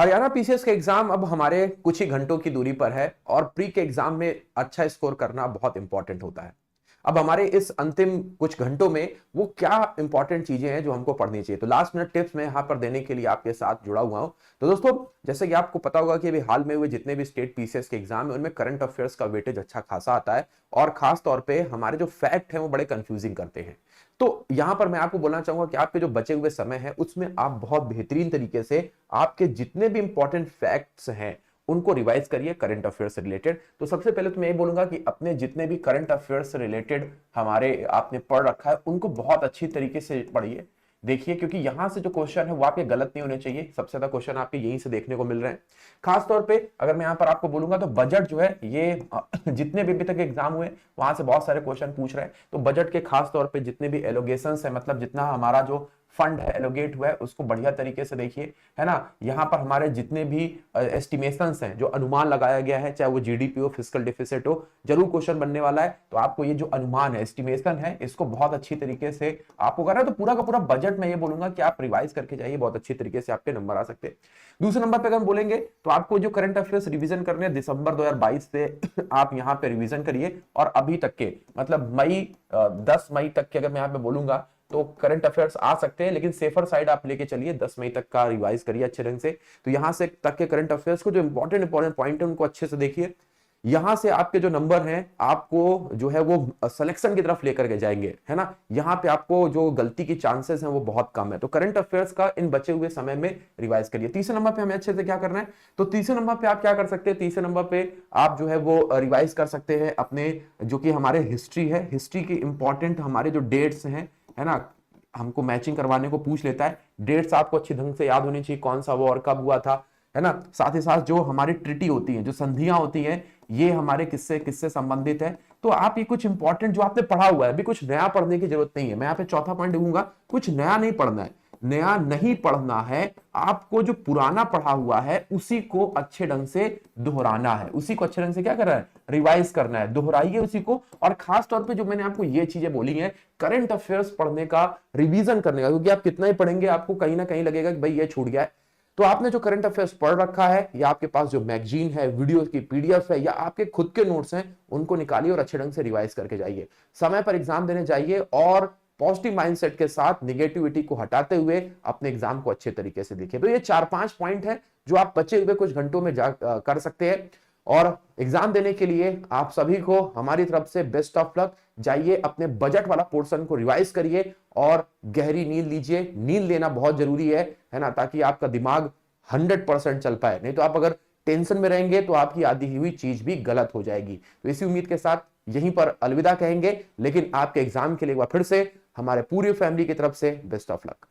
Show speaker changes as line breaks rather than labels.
Haryana PCS के exam अब हमारे कुछ ही घंटों की दूरी पर है और प्री के एग्जाम में अच्छा स्कोर करना बहुत इंपॉर्टेंट होता है। अब हमारे इस अंतिम कुछ घंटों में वो क्या इंपॉर्टेंट चीजें हैं जो हमको पढ़नी चाहिए, तो लास्ट मिनट टिप्स मैं यहां पर देने के लिए आपके साथ जुड़ा हुआ हूं। तो दोस्तों, जैसे कि आपको पता होगा कि अभी हाल में हुए जितने भी स्टेट पीसीएस के एग्जाम है उनमें करंट अफेयर्स का वेटेज अच्छा खासा आता है और खास तौर पे हमारे जो फैक्ट हैं वो बड़े कंफ्यूजिंग करते हैं। तो यहां पर मैं आपको बोलना चाहूंगा कि आपके जो बचे हुए समय है उसमें आप बहुत बेहतरीन तरीके से आपके जितने भी इंपॉर्टेंट फैक्ट्स हैं उनको रिवाइज करिए करंट अफेयर से रिलेटेड। तो सबसे पहले तो मैं ये बोलूंगा कि अपने जितने भी करंट अफेयर से रिलेटेड हमारे आपने पढ़ रखा है उनको बहुत अच्छी तरीके से पढ़िए, देखिए, क्योंकि यहां से जो क्वेश्चन है वो आपके गलत नहीं होने चाहिए। सबसे ज्यादा क्वेश्चन आपके यहीं से देखने को मिल रहे हैं। खास तौर पे अगर मैं यहां पर आपको बोलूंगा तो बजट जो है ये जितने भी अभी तक एग्जाम हुए वहां से बहुत सारे क्वेश्चन पूछ रहे हैं। तो बजट के खास तौर पे जितने भी एलोगेशन है, मतलब जितना हमारा जो फंड है एलोगेट हुआ है उसको बढ़िया तरीके से देखिए, है ना। यहाँ पर हमारे जितने भी एस्टिमेशंस हैं, जो अनुमान लगाया गया है, चाहे वो जीडीपी हो, फिस्कल डिफिसिट हो, जरूर क्वेश्चन बनने वाला है। तो आपको ये जो अनुमान है, एस्टिमेशन है, इसको बहुत अच्छी तरीके से आपको करना है। तो पूरा का पूरा बजट मैं ये बोलूंगा कि आप रिवाइज करके जाइए, बहुत अच्छी तरीके से आपके नंबर आ सकते हैं। दूसरे नंबर पे अगर हम बोलेंगे तो आपको जो करंट अफेयर्स रिवीजन करने हैं दिसंबर 2022 से आप यहाँ पे रिवीजन करिए और अभी तक के, मतलब मई 10 मई तक के अगर मैं यहाँ पे बोलूंगा तो करंट अफेयर्स आ सकते हैं, लेकिन सेफर साइड आप लेके चलिए। 10 मई तक का रिवाइज करिए अच्छे ढंग से। तो यहां से तक के करंट अफेयर्स को जो इंपॉर्टेंट पॉइंट है उनको अच्छे से देखिए। यहां से आपके जो नंबर हैं आपको जो है वो सिलेक्शन की तरफ लेकर के जाएंगे, है ना। यहां पे आपको जो गलती की चांसेस हैं वो बहुत कम है। तो करंट अफेयर्स का इन बचे हुए समय में रिवाइज करिए। तीसरे नंबर पे हमें अच्छे से क्या करना है, तो तीसरे नंबर पे आप क्या कर सकते हैं, तीसरे नंबर पे आप जो है वो रिवाइज कर सकते हैं अपने जो कि हमारे हिस्ट्री है, हिस्ट्री की इंपॉर्टेंट हमारे जो डेट्स हैं, है ना। हमको मैचिंग करवाने को पूछ लेता है, डेट्स आपको अच्छी ढंग से याद होनी चाहिए, कौन सा वॉर कब हुआ था, है ना। साथ ही साथ जो हमारी ट्रिटी होती है, जो संधियां होती हैं, ये हमारे किससे किससे संबंधित है। तो आप ये कुछ इंपॉर्टेंट जो आपने पढ़ा हुआ है, अभी कुछ नया पढ़ने की जरूरत नहीं है। मैं यहाँ पे चौथा पॉइंट दूंगा, कुछ नया नहीं पढ़ना है, नया नहीं पढ़ना है। आपको जो पुराना पढ़ा हुआ है उसी को अच्छे ढंग से दोहराना है, उसी को अच्छे ढंग से क्या करना है, रिवाइज करना है, दोहराइए उसी को। और खास तौर पे जो मैंने आपको ये चीजें बोली हैं, करंट अफेयर्स पढ़ने का, रिवीजन करने का, क्योंकि आप कितना ही पढ़ेंगे आपको कहीं ना कहीं लगेगा कि भाई ये छूट गया है। तो आपने जो करंट अफेयर्स पढ़ रखा है या आपके पास जो मैगजीन है, वीडियो की पीडीएफ है या आपके खुद के नोट्स हैं, उनको निकालिए और अच्छे ढंग से रिवाइज करके जाइए। समय पर एग्जाम देने जाइए और पॉजिटिव माइंडसेट के साथ निगेटिविटी को हटाते हुए अपने एग्जाम को अच्छे तरीके से देखिए। तो ये 4-5 पॉइंट है जो आप बचे हुए कुछ घंटों में कर सकते हैं। और एग्जाम देने के लिए आप सभी को हमारी तरफ से बेस्ट ऑफ लक। जाइए अपने बजट वाला पोर्शन को रिवाइज करिए और गहरी नींद लीजिए। नींद लेना बहुत जरूरी है ना, ताकि आपका दिमाग 100% चल पाए। नहीं तो आप अगर टेंशन में रहेंगे तो आपकी आधी हुई चीज भी गलत हो जाएगी। तो इसी उम्मीद के साथ यहीं पर अलविदा कहेंगे, लेकिन आपके एग्जाम के लिए एक बार फिर से हमारे पूरी फैमिली की तरफ से बेस्ट ऑफ लक।